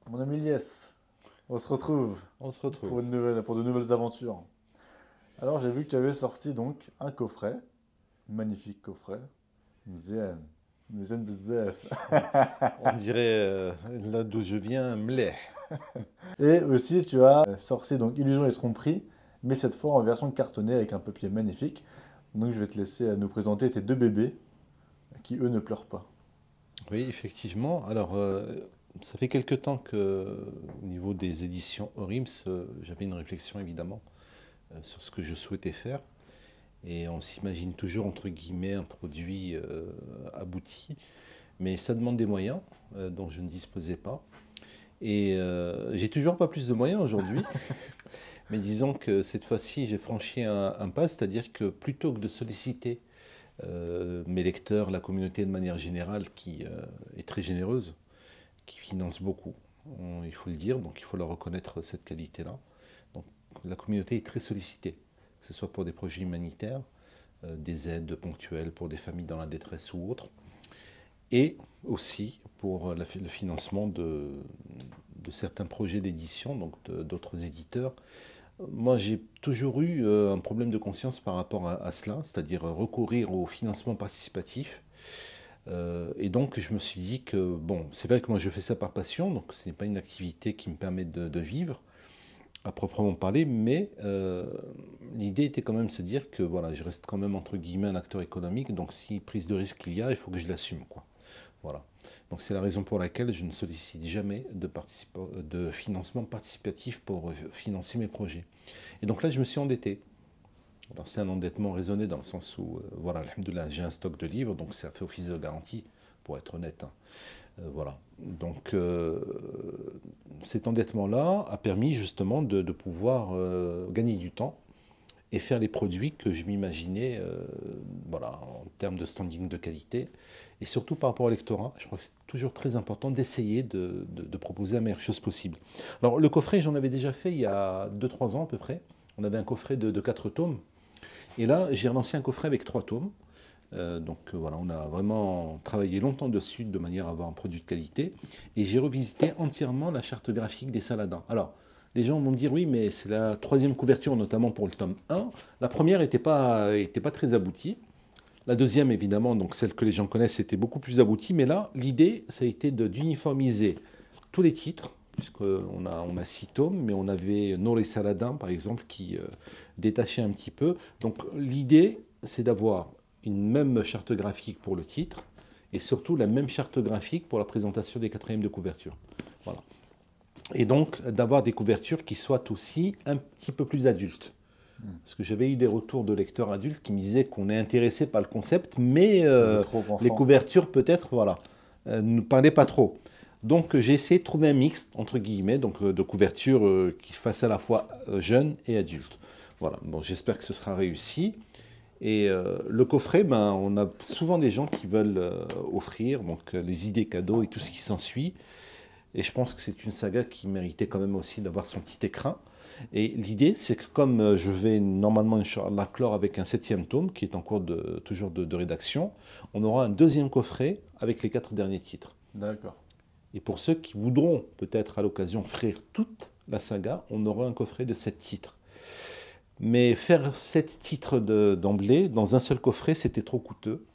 Mon ami Lies, on se retrouve On se retrouve. pour de nouvelles aventures. Alors j'ai vu que tu avais sorti donc un coffret, magnifique coffret, Mzen, Mzen Bzef. On dirait là d'où je viens, Mleh. Et aussi tu as sorti donc Illusion et tromperie, mais cette fois en version cartonnée avec un papier magnifique. Donc je vais te laisser nous présenter tes deux bébés qui eux ne pleurent pas. Oui, effectivement. Alors, ça fait quelque temps que, au niveau des éditions Orims, j'avais une réflexion évidemment sur ce que je souhaitais faire. Et on s'imagine toujours, entre guillemets, un produit abouti. Mais ça demande des moyens dont je ne disposais pas. Et j'ai toujours pas plus de moyens aujourd'hui. Mais disons que cette fois-ci, j'ai franchi un pas, c'est-à-dire que plutôt que de solliciter mes lecteurs, la communauté de manière générale qui est très généreuse, qui finance beaucoup, il faut le dire, donc il faut leur reconnaître cette qualité-là. Donc la communauté est très sollicitée, que ce soit pour des projets humanitaires, des aides ponctuelles pour des familles dans la détresse ou autres, et aussi pour le financement de certains projets d'édition, donc d'autres éditeurs. Moi, j'ai toujours eu un problème de conscience par rapport à cela, c'est-à-dire recourir au financement participatif. Et donc, je me suis dit que, bon, c'est vrai que moi, je fais ça par passion, donc ce n'est pas une activité qui me permet de vivre, à proprement parler, mais l'idée était quand même de se dire que, voilà, je reste quand même, entre guillemets, un acteur économique, donc si prise de risque il y a, il faut que je l'assume, quoi. Voilà. Donc, c'est la raison pour laquelle je ne sollicite jamais de financement participatif pour financer mes projets. Et donc là, je me suis endetté. Alors c'est un endettement raisonné dans le sens où, voilà, alhamdoulilah, j'ai un stock de livres, donc ça fait office de garantie, pour être honnête, hein. Voilà. Donc cet endettement-là a permis justement de pouvoir gagner du temps et faire les produits que je m'imaginais, voilà, en termes de standing de qualité. Et surtout par rapport au lectorat, je crois que c'est toujours très important d'essayer de proposer la meilleure chose possible. Alors le coffret, j'en avais déjà fait il y a 2 3 ans à peu près. On avait un coffret de 4 tomes. Et là, j'ai relancé un coffret avec 3 tomes. Voilà, on a vraiment travaillé longtemps dessus de manière à avoir un produit de qualité. Et j'ai revisité entièrement la charte graphique des Saladins. Alors, les gens vont me dire oui, mais c'est la troisième couverture, notamment pour le tome 1. La première était pas très aboutie. La deuxième, évidemment, donc celle que les gens connaissent, était beaucoup plus aboutie. Mais là, l'idée, ça a été d'uniformiser tous les titres, puisqu'on a 6 tomes, mais on avait Nour et Saladin, par exemple, qui détachait un petit peu. Donc l'idée, c'est d'avoir une même charte graphique pour le titre, et surtout la même charte graphique pour la présentation des quatrièmes de couverture. Voilà. Et donc d'avoir des couvertures qui soient aussi un petit peu plus adultes. Parce que j'avais eu des retours de lecteurs adultes qui me disaient qu'on est intéressé par le concept, mais Ça faisait trop les enfant. couvertures peut-être, voilà, ne parlaient pas trop. Donc j'ai essayé de trouver un mix, entre guillemets, donc, de couverture qui fasse à la fois jeune et adulte. Voilà, bon, j'espère que ce sera réussi. Et le coffret, ben, on a souvent des gens qui veulent offrir donc, les idées cadeaux et tout ce qui s'ensuit. Et je pense que c'est une saga qui méritait quand même aussi d'avoir son petit écrin. Et l'idée, c'est que comme je vais normalement, Inch'Allah, clore avec un 7e tome, qui est en cours toujours de rédaction, on aura un deuxième coffret avec les 4 derniers titres. D'accord. Et pour ceux qui voudront peut-être à l'occasion offrir toute la saga, on aura un coffret de 7 titres. Mais faire 7 titres d'emblée dans un seul coffret, c'était trop coûteux.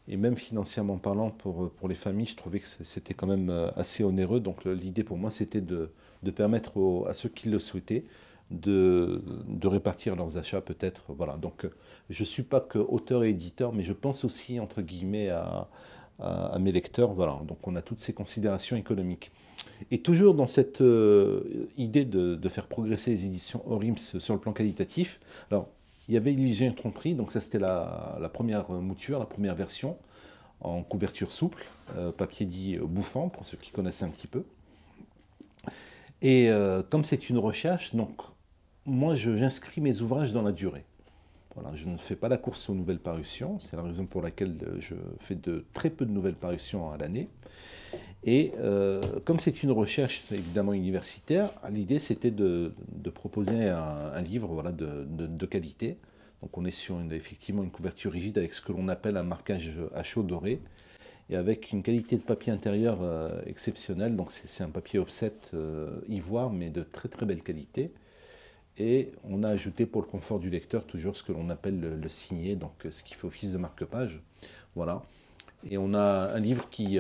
Et même financièrement parlant, pour les familles, je trouvais que c'était quand même assez onéreux. Donc l'idée pour moi, c'était de permettre à ceux qui le souhaitaient de répartir leurs achats peut-être. Voilà. Donc je ne suis pas que auteur et éditeur, mais je pense aussi, entre guillemets, à mes lecteurs. Voilà. Donc on a toutes ces considérations économiques. Et toujours dans cette idée de faire progresser les éditions Orims sur le plan qualitatif, alors il y avait Illusion et tromperie, donc ça c'était la première mouture, la première version, en couverture souple, papier dit bouffant, pour ceux qui connaissent un petit peu. Et comme c'est une recherche, donc moi j'inscris mes ouvrages dans la durée. Voilà, je ne fais pas la course aux nouvelles parutions, c'est la raison pour laquelle je fais de très peu de nouvelles parutions à l'année. Et comme c'est une recherche évidemment universitaire, l'idée c'était de proposer un livre, voilà, de qualité. Donc on est sur effectivement une couverture rigide avec ce que l'on appelle un marquage à chaud doré. et avec une qualité de papier intérieur exceptionnelle. Donc c'est un papier offset ivoire, mais de très très belle qualité. Et on a ajouté pour le confort du lecteur toujours ce que l'on appelle le signet, donc ce qui fait office de marque-page. Voilà. Et on a un livre qui,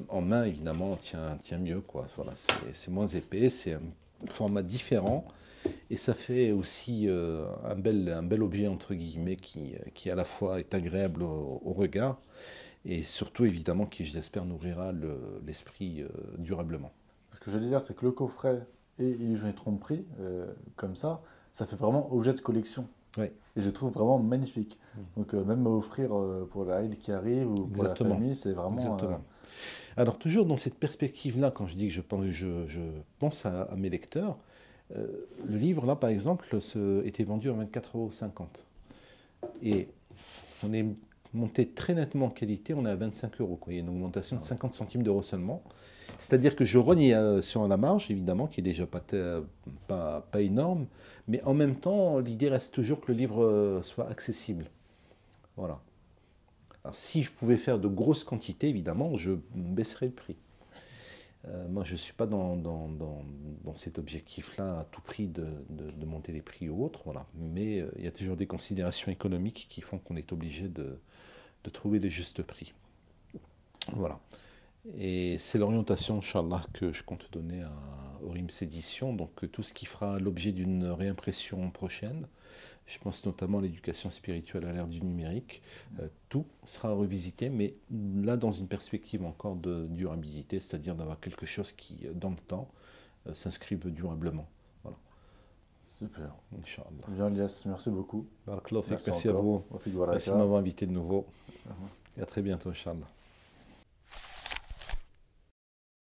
en main, évidemment, tient mieux, quoi. Voilà, c'est moins épais, c'est un format différent. Et ça fait aussi un bel objet, entre guillemets, qui à la fois est agréable au regard et surtout, évidemment, qui, je l'espère, nourrira l'esprit durablement. Ce que je veux dire, c'est que le coffret et Illusion et tromperie, comme ça fait vraiment objet de collection. Oui, Et je les trouve vraiment magnifiques. Donc même à offrir pour la Eid qui arrive ou pour la exactement. famille, c'est vraiment... Exactement. Alors, toujours dans cette perspective-là, quand je dis que je pense à mes lecteurs, le livre, là, par exemple, était vendu à 24,50 €. Et on est monté très nettement en qualité, on est à 25 €, quoi. Il y a une augmentation de 50 centimes d'euros seulement. C'est-à-dire que je rogne sur la marge, évidemment, qui est déjà pas énorme, mais en même temps, l'idée reste toujours que le livre soit accessible. Voilà. Alors, si je pouvais faire de grosses quantités, évidemment, je baisserais le prix. Moi, je ne suis pas dans cet objectif-là à tout prix de monter les prix ou autre, voilà. Mais il y a toujours des considérations économiques qui font qu'on est obligé de trouver le juste prix. Voilà. Et c'est l'orientation, Inch'Allah, que je compte donner à Orims Édition. Donc tout ce qui fera l'objet d'une réimpression prochaine, je pense notamment à l'éducation spirituelle à l'ère du numérique, tout sera revisité, mais là dans une perspective encore de durabilité, c'est-à-dire d'avoir quelque chose qui, dans le temps, s'inscrive durablement. Voilà. Super. Inch'Allah. Bien, Lias, merci beaucoup. Barakallahu fik, Merci merci à encore. vous. Wa fik Merci de baraka. m'avoir invité de nouveau. Et à très bientôt, Inch'Allah.